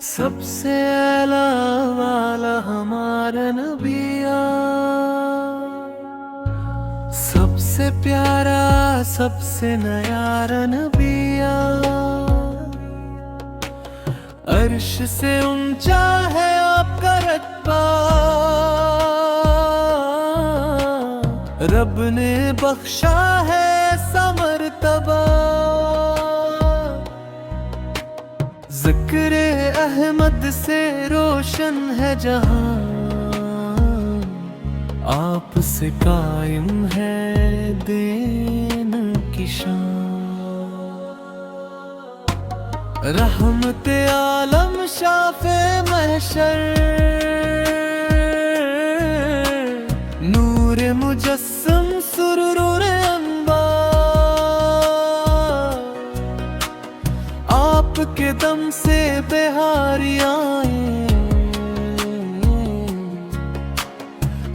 सबसे आला वाला हमारा नबिया, सबसे प्यारा सबसे नयारा नबिया। अर्श से ऊंचा है आपका रतबा, रब ने बख्शा है समर्तबा। ज़िक्र अहमद से रोशन है जहां, आप से कायम है दीन की शान। रहमत आलम शाफ़े महशर, नूर मुजस्सम सुरूर अंबार। आपके दम से बिहारी आए,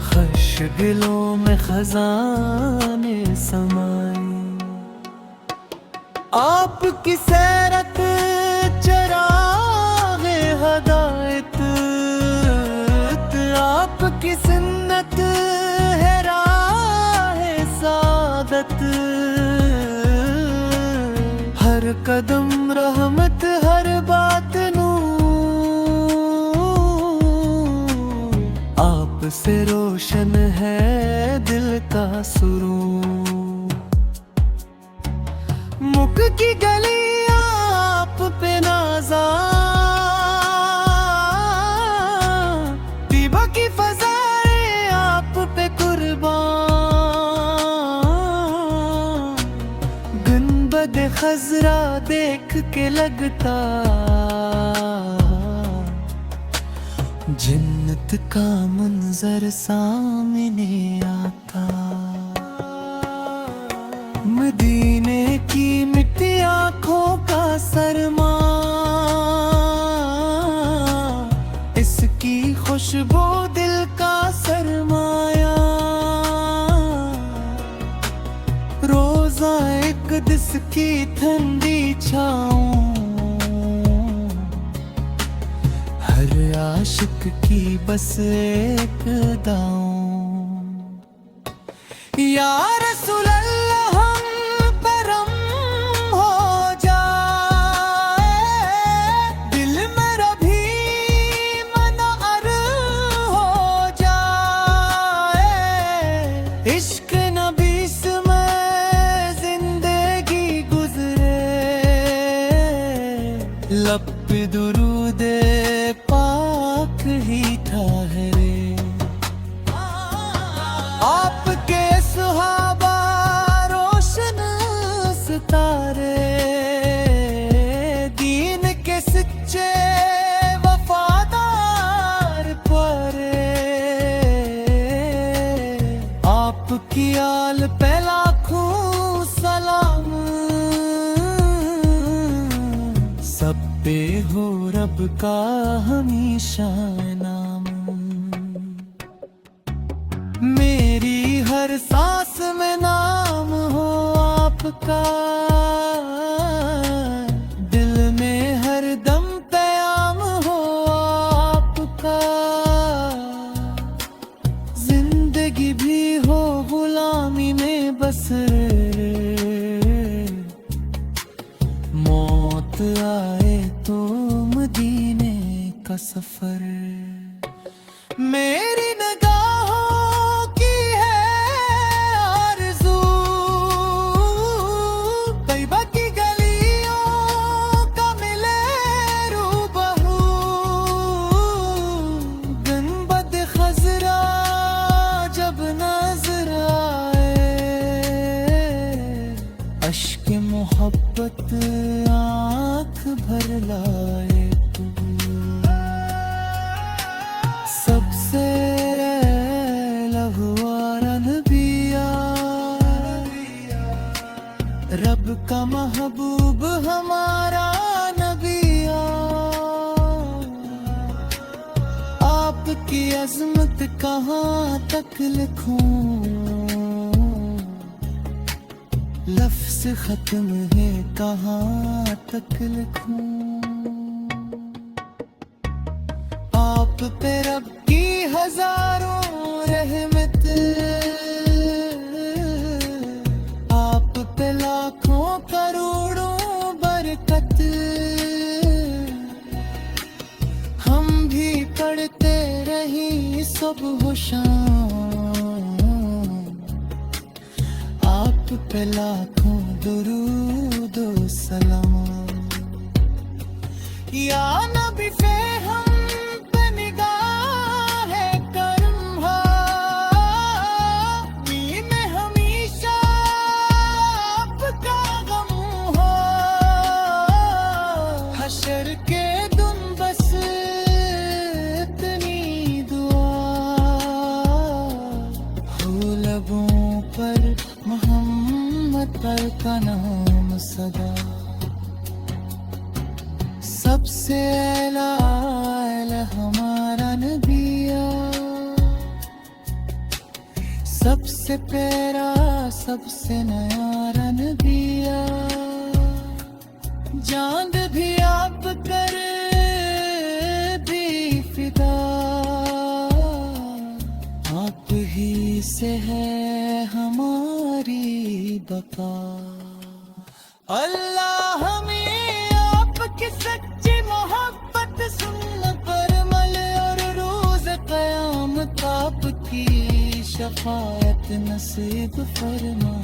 खश दिलों में खजाने समाए। आपकी सैरत चराग़े हदायत, आपकी सुन्नत है राहे सादत। हर कदम रहमत हर बात नूर, आप से रोशन है दिल का सुरूर। मुख की गलियां आप पे नाज़ा, तीबा की फ़ज़ाएं आप पे कुर्बान। गुंबद खज़रा देख के लगता जन्नत का मंजर सामने आता। मदीने की मिट्टी आँखों का सरमा, इसकी खुशबू दिल का सरमाया। रोज़ा इक़दिस की ठंडी छाँव, हर आशिक की बस एक दाँव। या रसूल अल्लाह हम परम हो जाए, दिल मेरा भी मनअर हो जाए। इश्क नबी में जिंदगी गुजरे, लब पे दुरूदे पाक ही ठहरे। आपके सुहाबा रोशन सितारे, दीन के सच्चे वफादार प्यारे। आपकी आल पे लाखों सलाम, सब पे हो रब का हमेशा नाम। मेरी हर सांस में नाम हो आपका, दिल में हर दम क़याम हो आपका। जिंदगी भी हो गुलामी में बसरे, मौत आए तो मदीने का सफर। मेरी निगाहों की है आरज़ू, तैयबा की गलियों का मिले रूबरू। गुंबद खज़रा जब नज़र आए, अश्क मोहब्बत आँख भर लाए। सबसे लहुआरा नबिया, रब का महबूब हमारा नबिया। आपकी अज़मत कहाँ तक लिखूं, लफ्ज़ खत्म है कहाँ तक लिखूं। पे रब की हजारों रहमत, आप पे लाखों करोड़ों बरकत। हम भी पढ़ते रही सुबह शाम, आप पे लाखों दुरूद व सलाम। या नबी पे हम पे निगाहे करम हो, में हमेशा आपका गम हो। हशर के दिन बस इतनी दुआ हो, लबों पर मोहम्मद पर का नाम सदा। सबसे आला हमारा नबिया, सबसे प्यारा सबसे नयारा नबिया। जान भी आप कर भी फिदा, आप ही से है हमारी बका। अल्लाह हमें आपकी सच्ची मोहब्बत सुन्नत पर अमल और रोज क़यामत आपकी शफाअत नसीब फरमा।